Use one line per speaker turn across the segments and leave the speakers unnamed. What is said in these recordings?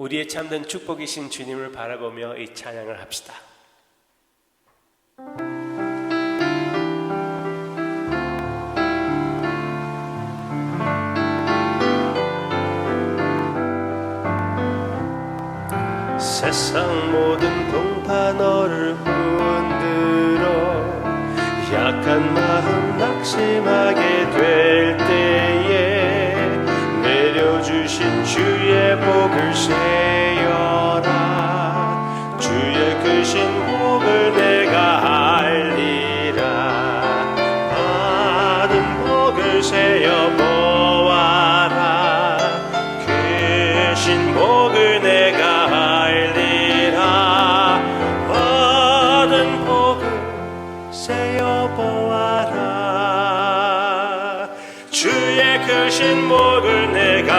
우리의 참된 축복이신 주님을 바라보며 이 찬양을 합시다. 세상 모든 풍파 너를 흔들어 약한 마음 낙심하게 될 때에 내려주신 주의 복을 세어라. 주의 크신 복을 내가 알리라. 받은 복을 세어 보아라. 크신 복을 내가 알리라. 받은 복을 세어 보아라. 주의 크신 복을 내가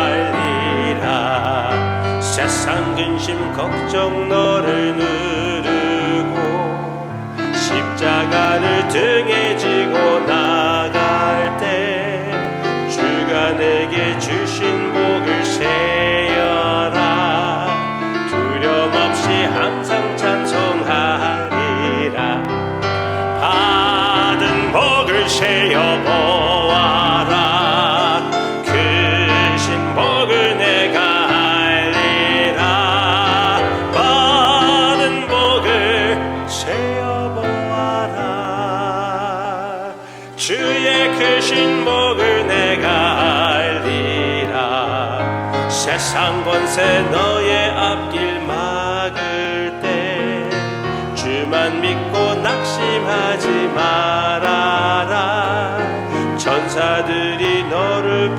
알리라. 세상 근심 걱정 너를 누르고 십자가를 등에 지고 나갈 때 주가 내게 주신 복을 세어라. 두려움 없이 항상 찬송하리라. 받은 복을 세어 보아라. 크신 복을 내가 알리라. 받은 복을 세어 보아라. 주의 크신 복을 내가 알리라. 세상 권세 너의 앞길 막을 때 주만 믿고 낙심하지 말아라. 천사들이 너를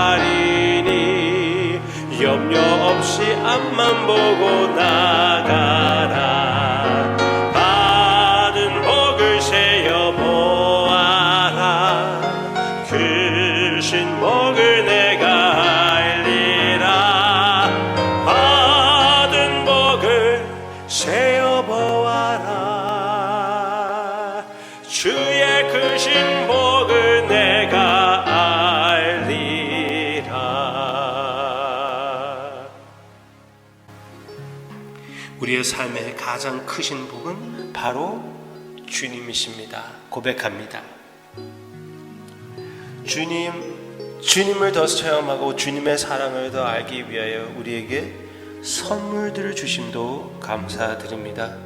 보호하리니 염려 없이 앞만 보고 나가라. 받은 복을 세어 보아라. 크신 복을 내가 알리라. 받은 복을 세어 보아라. 주의 크신 복을 내가 알리라. 우리의 삶의 가장 크신 복은 바로 주님이십니다. 고백합니다. 주님을 더 체험하고 주님의 사랑을 더 알기 위하여 우리에게 선물들을 주심도 감사드립니다.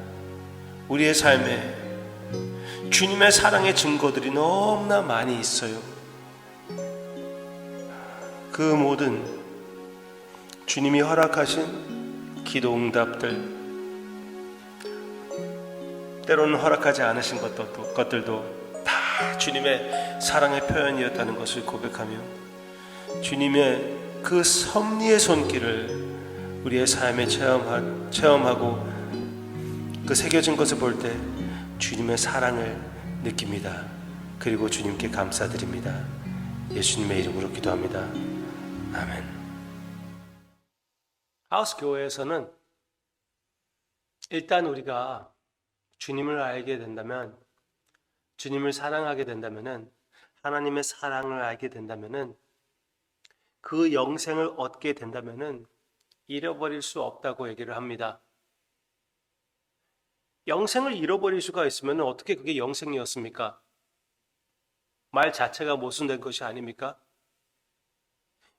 우리의 삶에 주님의 사랑의 증거들이 너무나 많이 있어요. 그 모든 주님이 허락하신 기도 응답들, 때로는 허락하지 않으신 것들도 다 주님의 사랑의 표현이었다는 것을 고백하며 주님의 그 섭리의 손길을 우리의 삶에 체험하고 그 새겨진 것을 볼 때 주님의 사랑을 느낍니다. 그리고 주님께 감사드립니다. 예수님의 이름으로 기도합니다. 아멘. 하우스 교회에서는 일단 우리가 주님을 알게 된다면, 주님을 사랑하게 된다면, 하나님의 사랑을 알게 된다면, 그 영생을 얻게 된다면 잃어버릴 수 없다고 얘기를 합니다. 영생을 잃어버릴 수가 있으면 어떻게 그게 영생이었습니까? 말 자체가 모순된 것이 아닙니까?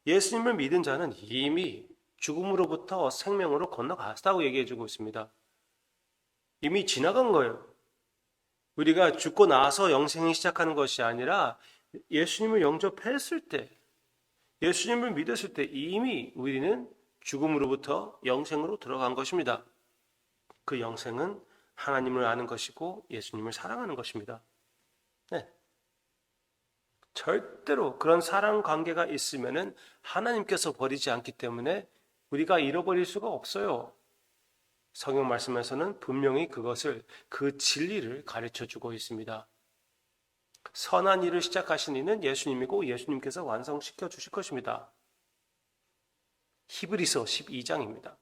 예수님을 믿은 자는 이미 죽음으로부터 생명으로 건너갔다고 얘기해주고 있습니다. 이미 지나간 거예요. 우리가 죽고 나서 영생이 시작하는 것이 아니라 예수님을 영접했을 때, 예수님을 믿었을 때 이미 우리는 죽음으로부터 영생으로 들어간 것입니다. 그 영생은 하나님을 아는 것이고 예수님을 사랑하는 것입니다. 네. 절대로 그런 사랑 관계가 있으면은 하나님께서 버리지 않기 때문에 우리가 잃어버릴 수가 없어요. 성경 말씀에서는 분명히 그 진리를 가르쳐 주고 있습니다. 선한 일을 시작하신 이는 예수님이고 예수님께서 완성시켜 주실 것입니다. 히브리서 12장입니다.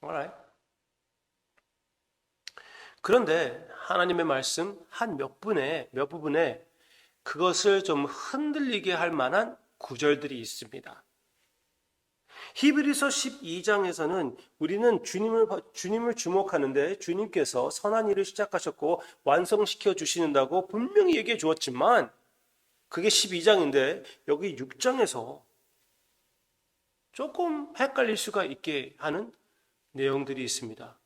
Alright. 그런데 하나님의 말씀 한 몇 부분에 그것을 좀 흔들리게 할 만한 구절들이 있습니다. 히브리서 12장에서는 우리는 주님을 주목하는데 주님께서 선한 일을 시작하셨고 완성시켜 주시는다고 분명히 얘기해 주었지만 그게 12장인데 여기 6장에서 조금 헷갈릴 수가 있게 하는 내용들이 있습니다.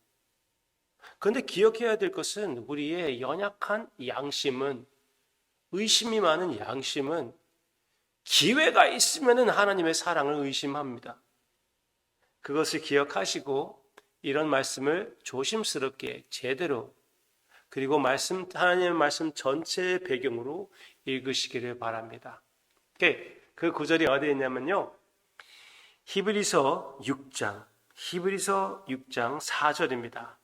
그런데 기억해야 될 것은 우리의 연약한 양심은, 의심이 많은 양심은 기회가 있으면 하나님의 사랑을 의심합니다. 그것을 기억하시고 이런 말씀을 조심스럽게 제대로 그리고 하나님의 말씀 전체의 배경으로 읽으시기를 바랍니다. 그 구절이 어디에 있냐면요. 히브리서 6장 4절입니다.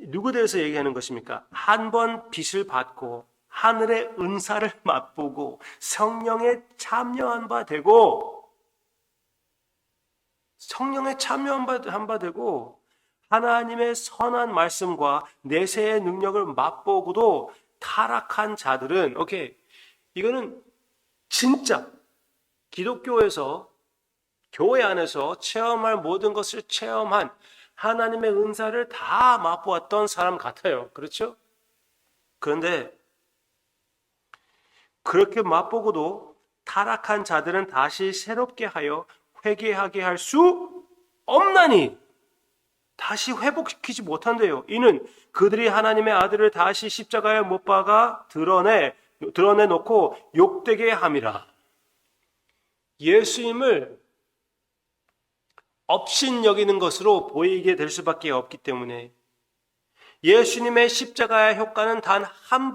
누구 대해서 얘기하는 것입니까? 한 번 빚을 받고 하늘의 은사를 맛보고 성령에 참여한 바 되고 하나님의 선한 말씀과 내세의 능력을 맛보고도 타락한 자들은 이거는 진짜 기독교에서 교회 안에서 체험할 모든 것을 체험한 하나님의 은사를 다 맛보았던 사람 같아요. 그렇죠? 그런데 그렇게 맛보고도 타락한 자들은 다시 새롭게 하여 회개하게 할 수 없나니 다시 회복시키지 못한대요. 이는 그들이 하나님의 아들을 다시 십자가에 못 박아 드러내놓고 욕되게 함이라. 예수님을 업신여기는 것으로 보이게 될 수밖에 없기 때문에 예수님의 십자가의 효과는 단 한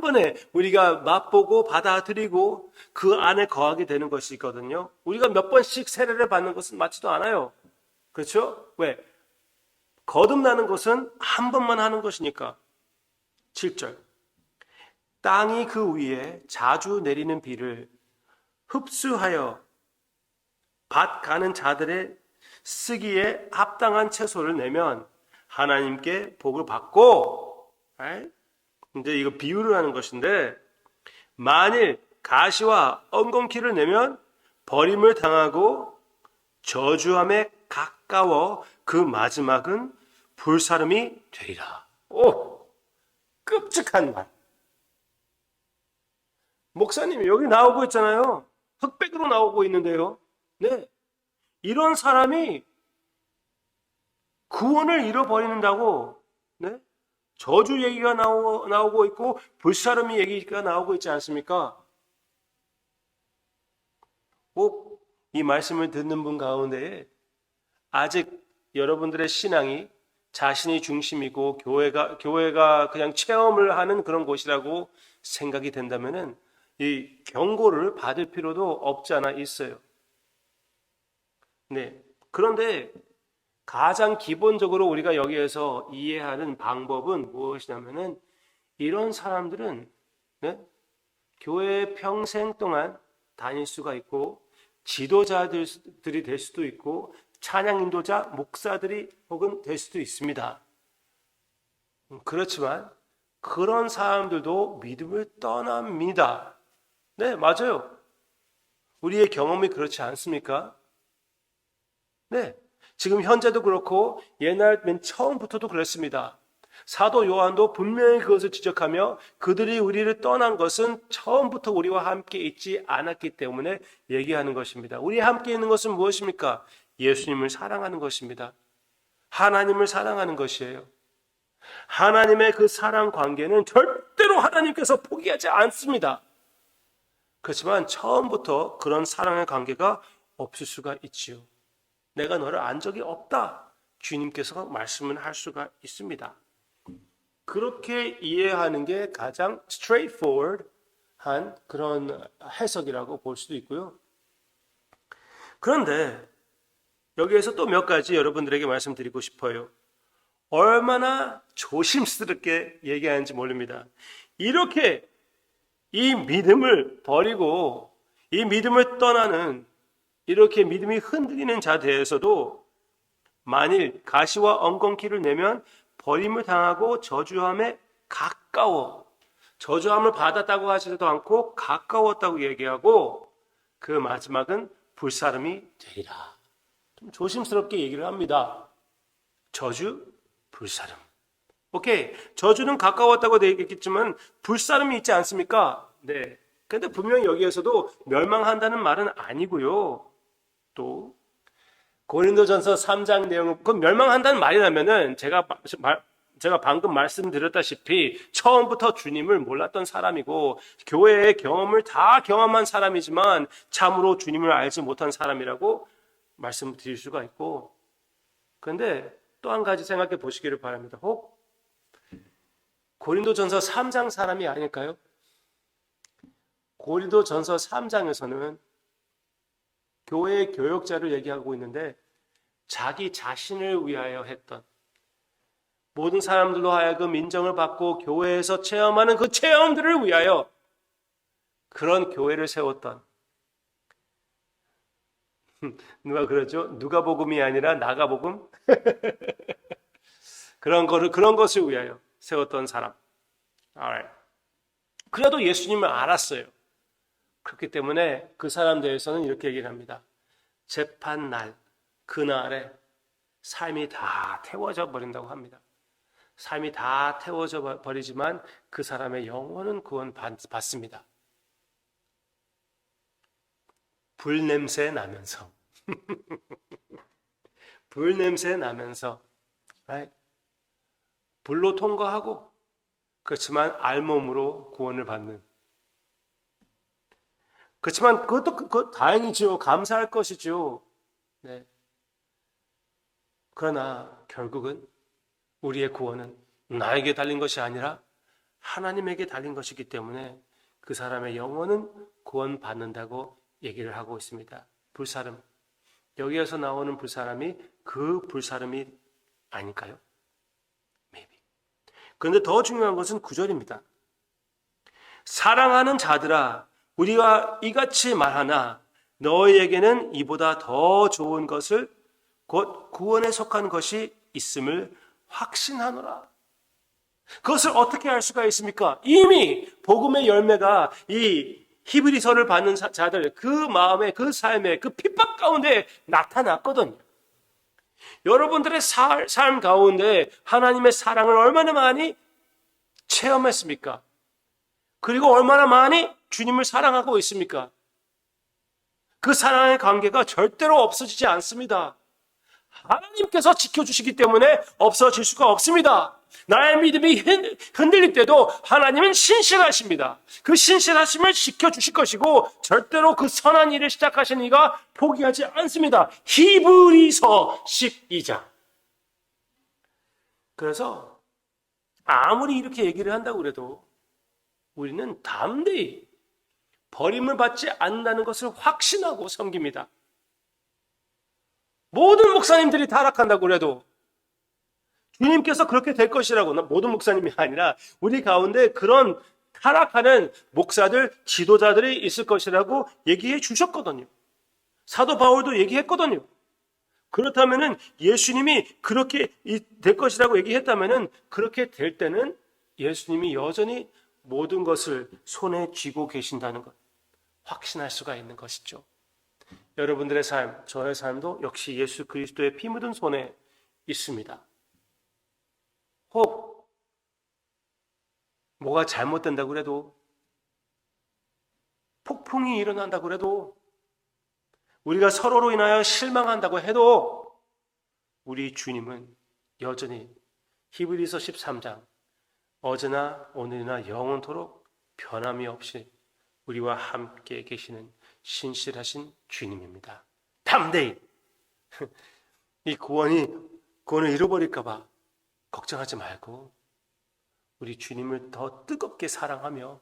번에 우리가 맛보고 받아들이고 그 안에 거하게 되는 것이거든요. 우리가 몇 번씩 세례를 받는 것은 맞지도 않아요. 그렇죠? 왜? 거듭나는 것은 한 번만 하는 것이니까. 7절. 땅이 그 위에 자주 내리는 비를 흡수하여 밭 가는 자들의 쓰기에 합당한 채소를 내면 하나님께 복을 받고, 이제 이거 비유를 하는 것인데, 만일 가시와 엉겅퀴를 내면 버림을 당하고 저주함에 가까워 그 마지막은 불사름이 되리라. 오, 끔찍한 말. 목사님 여기 나오고 있잖아요. 흑백으로 나오고 있는데요. 네, 이런 사람이 구원을 잃어버린다고, 네? 저주 얘기가 나오고 있고 불사름이 얘기가 나오고 있지 않습니까? 꼭 이 말씀을 듣는 분 가운데 아직 여러분들의 신앙이 자신이 중심이고 교회가 그냥 체험을 하는 그런 곳이라고 생각이 된다면은 이 경고를 받을 필요도 없지 않아 있어요. 네. 그런데 가장 기본적으로 우리가 여기에서 이해하는 방법은 무엇이냐면은 이런 사람들은, 네? 교회에 평생 동안 다닐 수가 있고 지도자들이 될 수도 있고 찬양 인도자, 목사들이 혹은 될 수도 있습니다. 그렇지만 그런 사람들도 믿음을 떠납니다. 네, 맞아요. 우리의 경험이 그렇지 않습니까? 네. 지금 현재도 그렇고 옛날 맨 처음부터도 그랬습니다. 사도 요한도 분명히 그것을 지적하며 그들이 우리를 떠난 것은 처음부터 우리와 함께 있지 않았기 때문에 얘기하는 것입니다. 우리와 함께 있는 것은 무엇입니까? 예수님을 사랑하는 것입니다. 하나님을 사랑하는 것이에요. 하나님의 그 사랑 관계는 절대로 하나님께서 포기하지 않습니다. 그렇지만 처음부터 그런 사랑의 관계가 없을 수가 있지요. 내가 너를 안 적이 없다. 주님께서 말씀을 할 수가 있습니다. 그렇게 이해하는 게 가장 straightforward한 그런 해석이라고 볼 수도 있고요. 그런데 여기에서 또 몇 가지 여러분들에게 말씀드리고 싶어요. 얼마나 조심스럽게 얘기하는지 모릅니다. 이렇게 이 믿음을 버리고 이 믿음을 떠나는 이렇게 믿음이 흔들리는 자 대해서도 만일 가시와 엉겅퀴를 내면 버림을 당하고 저주함에 가까워, 저주함을 받았다고 하지도 않고 가까웠다고 얘기하고 그 마지막은 불사름이 되리라. 좀 조심스럽게 얘기를 합니다. 저주, 불사름. 오케이. 저주는 가까웠다고 얘기했겠지만 불사름이 있지 않습니까? 네. 근데 분명히 여기에서도 멸망한다는 말은 아니고요. 또 고린도전서 3장 내용은 그 멸망한다는 말이라면은 제가 방금 말씀드렸다시피 처음부터 주님을 몰랐던 사람이고 교회의 경험을 다 경험한 사람이지만 참으로 주님을 알지 못한 사람이라고 말씀드릴 수가 있고, 그런데 또 한 가지 생각해 보시기를 바랍니다. 혹 고린도전서 3장 사람이 아닐까요? 고린도전서 3장에서는 교회의 교역자를 얘기하고 있는데 자기 자신을 위하여 했던, 모든 사람들로 하여금 인정을 받고 교회에서 체험하는 그 체험들을 위하여 그런 교회를 세웠던, 누가 그러죠? 누가복음이 아니라 나가복음? 그런 것을 위하여 세웠던 사람. 그래도 예수님을 알았어요. 그렇기 때문에 그 사람 대해서는 이렇게 얘기를 합니다. 재판 날, 그날에 삶이 다 태워져 버린다고 합니다. 삶이 다 태워져 버리지만 그 사람의 영혼은 구원받습니다. 불냄새 나면서 불냄새 나면서 불로 통과하고 그렇지만 알몸으로 구원을 받는, 그렇지만 그것도 다행이죠. 감사할 것이죠. 네. 그러나 결국은 우리의 구원은 나에게 달린 것이 아니라 하나님에게 달린 것이기 때문에 그 사람의 영혼은 구원받는다고 얘기를 하고 있습니다. 불사름. 여기에서 나오는 불사람이 그 불사름이 아닐까요? Maybe. 그런데 더 중요한 것은 9절입니다. 사랑하는 자들아, 우리가 이같이 말하나 너희에게는 이보다 더 좋은 것을, 곧 구원에 속한 것이 있음을 확신하노라. 그것을 어떻게 알 수가 있습니까? 이미 복음의 열매가 이 히브리서를 받는 자들 그 마음에, 그 삶에, 그 핍박 가운데 나타났거든요. 여러분들의 삶 가운데 하나님의 사랑을 얼마나 많이 체험했습니까? 그리고 얼마나 많이 주님을 사랑하고 있습니까? 그 사랑의 관계가 절대로 없어지지 않습니다. 하나님께서 지켜주시기 때문에 없어질 수가 없습니다. 나의 믿음이 흔들릴 때도 하나님은 신실하십니다. 그 신실하심을 지켜주실 것이고 절대로 그 선한 일을 시작하신 이가 포기하지 않습니다. 히브리서 12장. 그래서 아무리 이렇게 얘기를 한다고 그래도 우리는 담대히 버림을 받지 않는다는 것을 확신하고 섬깁니다. 모든 목사님들이 타락한다고 그래도 주님께서 그렇게 될 것이라고, 모든 목사님이 아니라 우리 가운데 그런 타락하는 목사들, 지도자들이 있을 것이라고 얘기해 주셨거든요. 사도 바울도 얘기했거든요. 그렇다면은 예수님이 그렇게 될 것이라고 얘기했다면은 그렇게 될 때는 예수님이 여전히 모든 것을 손에 쥐고 계신다는 것 확신할 수가 있는 것이죠. 여러분들의 삶, 저의 삶도 역시 예수 그리스도의 피 묻은 손에 있습니다. 혹 뭐가 잘못된다고 그래도, 폭풍이 일어난다고 그래도, 우리가 서로로 인하여 실망한다고 해도 우리 주님은 여전히 히브리서 13장 어제나 오늘이나 영원토록 변함이 없이 우리와 함께 계시는 신실하신 주님입니다. 담대히 이 구원을 잃어버릴까 봐 걱정하지 말고 우리 주님을 더 뜨겁게 사랑하며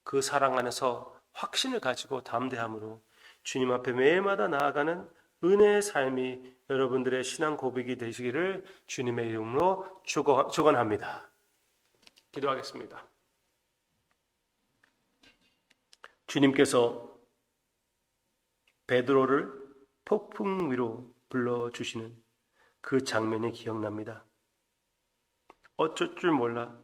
그 사랑 안에서 확신을 가지고 담대함으로 주님 앞에 매일마다 나아가는 은혜의 삶이 여러분들의 신앙 고백이 되시기를 주님의 이름으로 축원합니다. 기도하겠습니다. 주님께서 베드로를 폭풍 위로 불러주시는 그 장면이 기억납니다. 어쩔 줄 몰라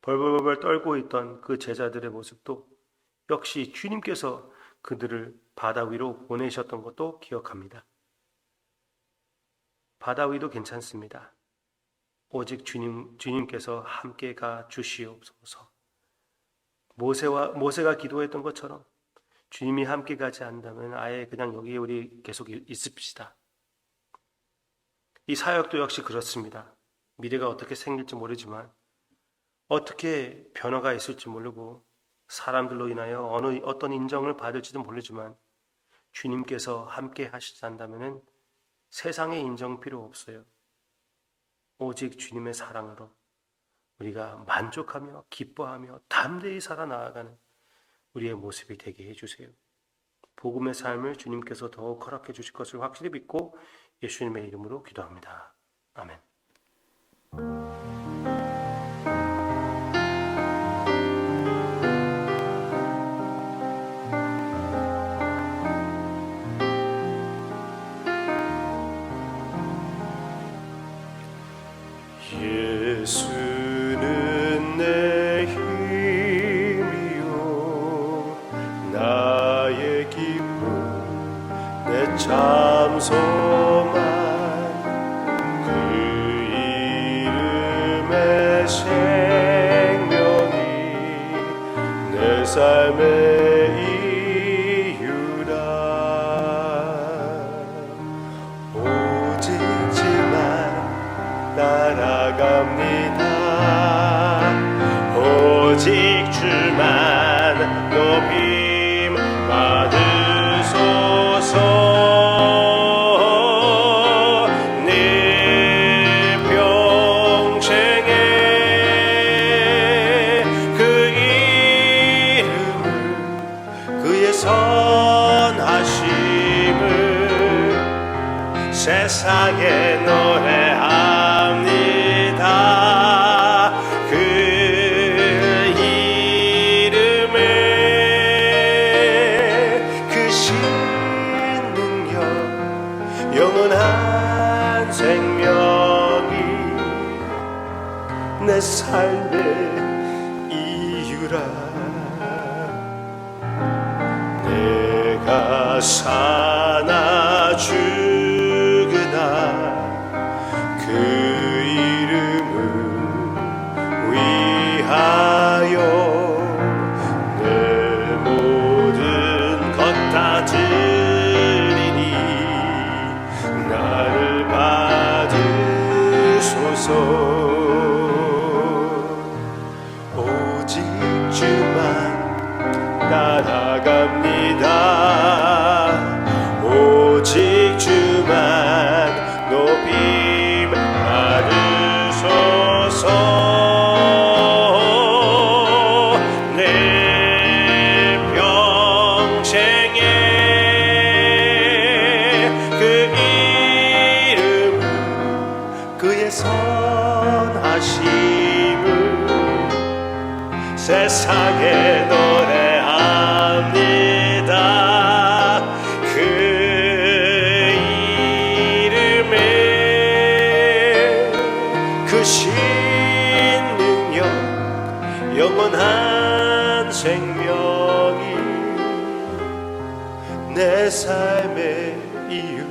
벌벌벌 떨고 있던 그 제자들의 모습도 역시 주님께서 그들을 바다 위로 보내셨던 것도 기억합니다. 바다 위도 괜찮습니다. 오직 주님께서 함께 가 주시옵소서. 모세가 기도했던 것처럼 주님이 함께 가지 않는다면 아예 그냥 여기에 우리 계속 있읍시다. 이 사역도 역시 그렇습니다. 미래가 어떻게 생길지 모르지만, 어떻게 변화가 있을지 모르고, 사람들로 인하여 어떤 인정을 받을지도 모르지만 주님께서 함께 하시지 않다면 세상의 인정 필요 없어요. 오직 주님의 사랑으로 우리가 만족하며 기뻐하며 담대히 살아나가는 우리의 모습이 되게 해주세요. 복음의 삶을 주님께서 더욱 허락해 주실 것을 확실히 믿고 예수님의 이름으로 기도합니다. 아멘. 예수는 내 힘이요 나의 기쁨 내 참 소망 그 이름의 생명이 내 삶의 이유라. 오직 주만 따라갑니다. 오직 주만 높임 받으소서. 내 평생에 그 이름을 그의 선하심을 세상에 노래합니다. 그 이름에 그 신능력 영원한 생명이 내 삶의 이유라. 내가 사나 죽으나 그 이름을 위하여 내 모든 것 다 드리니 나를 받으소서. 오직 주만 따라갑니다. 오직 주만 높임 받으소서. 내 평생에 그 이름을 그의 선하심을 세상에 노래합니다. 그 이름에 그 신능력 영원한 생명이 내 삶의 이유